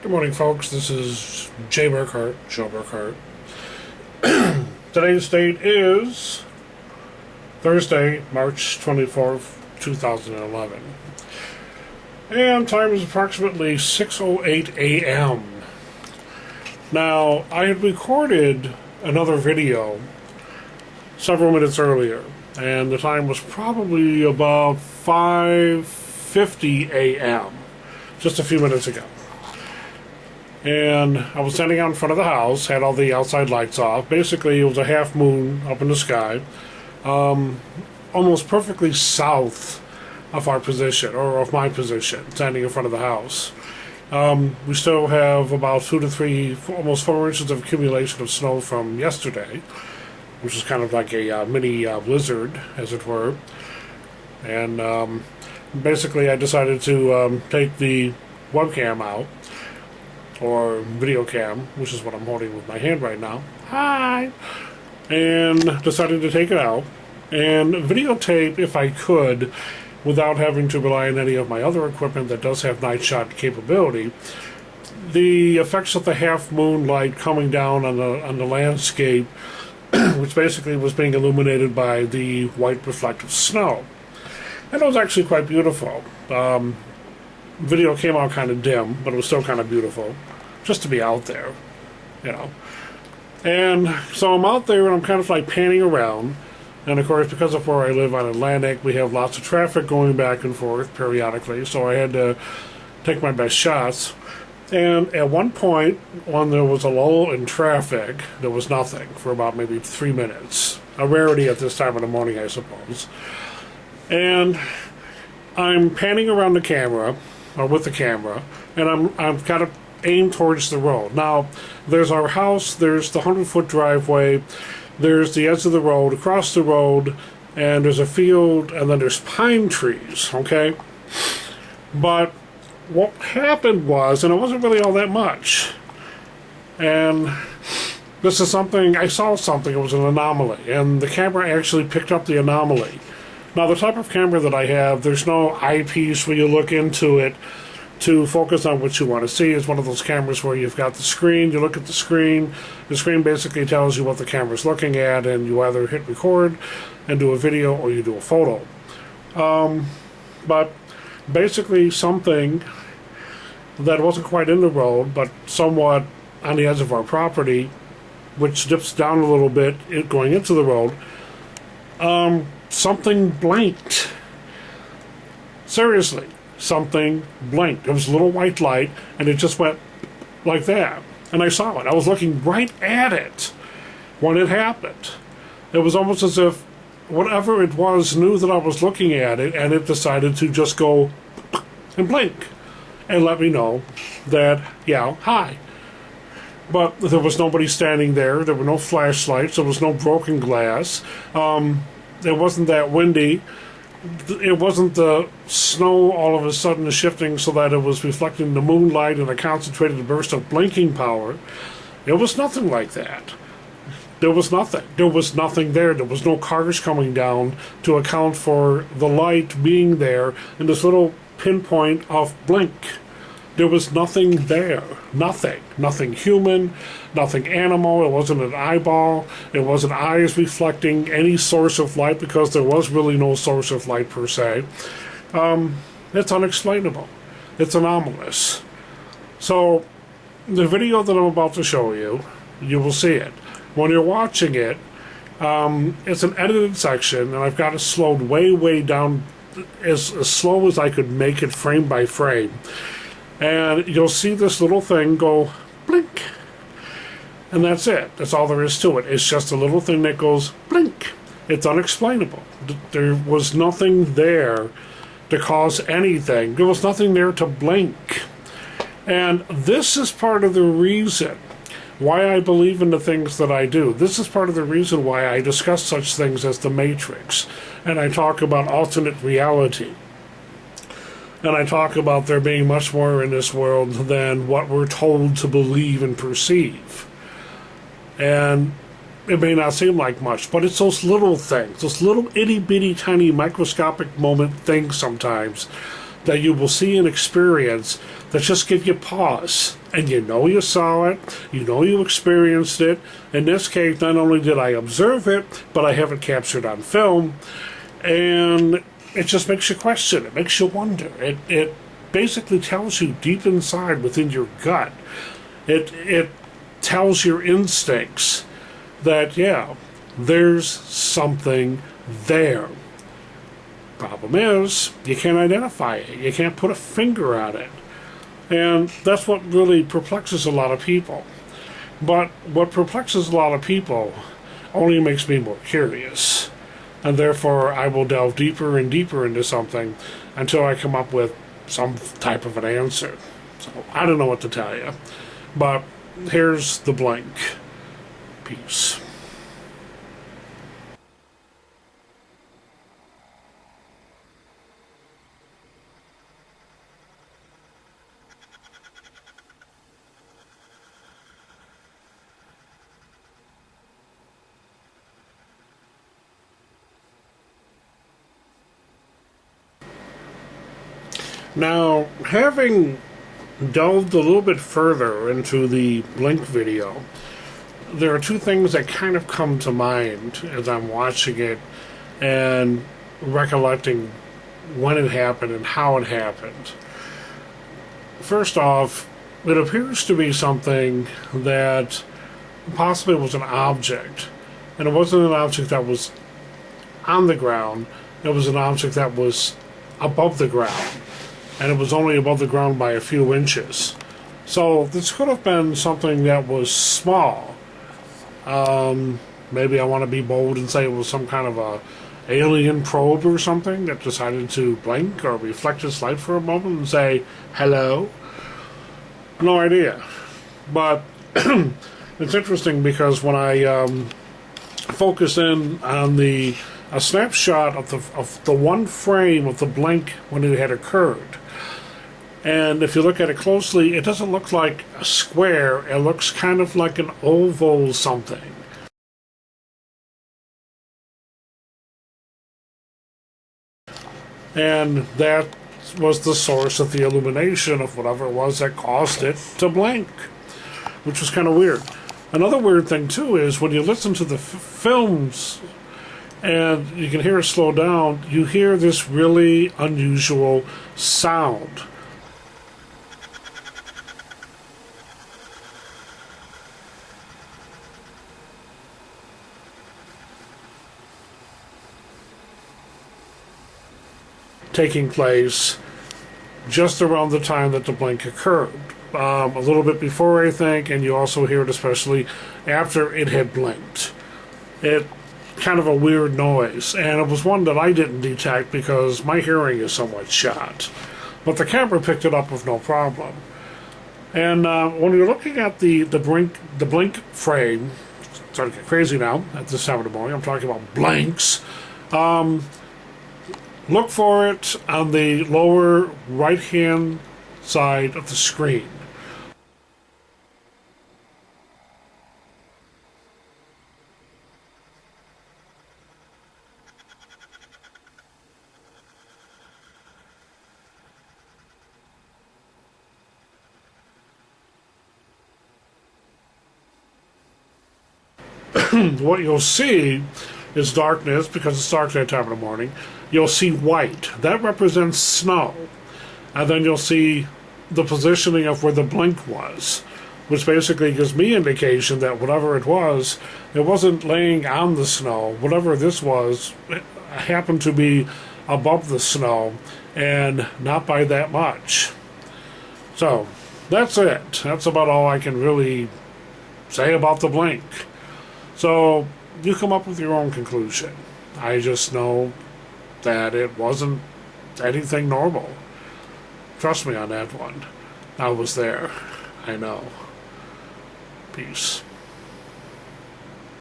Good morning, folks. This is Jay Burkhart, Joe Burkhart. Today's date is Thursday, March 24th, 2011. And time is approximately 6:08 a.m. Now, I had recorded another video several minutes earlier, and the time was probably about 5:50 a.m., just a few minutes ago. And I was standing out in front of the house, had all the outside lights off. Basically, it was a half moon up in the sky, almost perfectly south of our position, or of my position, standing in front of the house. We still have about 2 to 3, almost 4 inches of accumulation of snow from yesterday, which is kind of like a mini blizzard, as it were. And basically, I decided to take the webcam out, or video cam, which is what I'm holding with my hand right now. Hi! And decided to take it out and videotape, if I could, without having to rely on any of my other equipment that does have night shot capability, the effects of the half moonlight coming down on the landscape, which basically was being illuminated by the white reflective snow. And it was actually quite beautiful. Video came out kind of dim, but it was still kind of beautiful, just to be out there, you know. And so I'm out there and I'm kind of like panning around, and of course, because of where I live on Atlantic, we have lots of traffic going back and forth periodically, so I had to take my best shots. And at one point, when there was a lull in traffic, there was nothing for about maybe 3 minutes. A rarity at this time of the morning, I suppose. And I'm panning around the camera, or with the camera, and I've got to aim towards the road. Now, there's our house, there's the 100-foot driveway, there's the edge of the road, across the road, and there's a field, and then there's pine trees, okay? But what happened was, and it wasn't really all that much, and this is something, I saw something, it was an anomaly, and the camera actually picked up the anomaly. Now, the type of camera that I have, there's no eyepiece where you look into it to focus on what you want to see. It's one of those cameras where you've got the screen, you look at the screen basically tells you what the camera's looking at, and you either hit record and do a video or you do a photo. But basically something that wasn't quite in the road, but somewhat on the edge of our property, which dips down a little bit going into the road, something blinked. Seriously, something blinked. It was a little white light, and it just went like that. And I saw it. I was looking right at it when it happened. It was almost as if whatever it was knew that I was looking at it, and it decided to just go and blink and let me know that, yeah, hi. But there was nobody standing there. There were no flashlights. There was no broken glass. It wasn't that windy. It wasn't the snow all of a sudden shifting so that it was reflecting the moonlight in a concentrated burst of blinking power. It was nothing like that. There was nothing. There was nothing there. There was no cars coming down to account for the light being there in this little pinpoint of blink. There was nothing there. Nothing. Nothing human, nothing animal. It wasn't an eyeball. It wasn't eyes reflecting any source of light, because there was really no source of light per se. It's unexplainable. It's anomalous. So, the video that I'm about to show you, you will see it. When you're watching it, it's an edited section, and I've got it slowed way, way down as slow as I could make it frame by frame. And you'll see this little thing go blink. And that's it. That's all there is to it. It's just a little thing that goes blink. It's unexplainable. There was nothing there to cause anything. There was nothing there to blink. And this is part of the reason why I believe in the things that I do. This is part of the reason why I discuss such things as the Matrix. And I talk about alternate reality. And I talk about there being much more in this world than what we're told to believe and perceive. And it may not seem like much, but it's those little things, those little itty-bitty tiny microscopic moment things sometimes that you will see and experience that just give you pause. And you know you saw it, you know you experienced it. In this case, not only did I observe it, but I have it captured on film. And it just makes you question, it makes you wonder. It basically tells you deep inside within your gut. It tells your instincts that, yeah, there's something there. Problem is, you can't identify it. You can't put a finger on it. And that's what really perplexes a lot of people. But what perplexes a lot of people only makes me more curious. And therefore, I will delve deeper and deeper into something until I come up with some type of an answer. So, I don't know what to tell you. But here's the blink. Peace. Now, having delved a little bit further into the Blink video, there are two things that kind of come to mind as I'm watching it and recollecting when it happened and how it happened. First off, it appears to be something that possibly was an object, and it wasn't an object that was on the ground, it was an object that was above the ground. And it was only above the ground by a few inches. So this could have been something that was small. Maybe I want to be bold and say it was some kind of a alien probe or something that decided to blink or reflect its light for a moment and say, hello. No idea. But it's interesting because when I focus in on a snapshot of the one frame of the blink when it had occurred, and if you look at it closely, it doesn't look like a square. It looks kind of like an oval something. And that was the source of the illumination of whatever it was that caused it to blink, which was kind of weird. Another weird thing, too, is when you listen to the films and you can hear it slow down, you hear this really unusual sound. Taking place just around the time that the blink occurred. A little bit before, I think, and you also hear it especially after it had blinked. It kind of a weird noise, and it was one that I didn't detect because my hearing is somewhat shot. But the camera picked it up with no problem. And when you're looking at the blink frame, starting to get crazy now at this time of the morning, I'm talking about blanks. Look for it on the lower right-hand side of the screen. What you'll see is darkness, because it's dark that time of the morning. You'll see white. That represents snow. And then you'll see the positioning of where the blink was, which basically gives me indication that whatever it wasn't laying on the snow. Whatever this was, it happened to be above the snow, and not by that much. So, that's it. That's about all I can really say about the blink. So, you come up with your own conclusion. I just know that it wasn't anything normal. Trust me on that one. I was there. I know. Peace.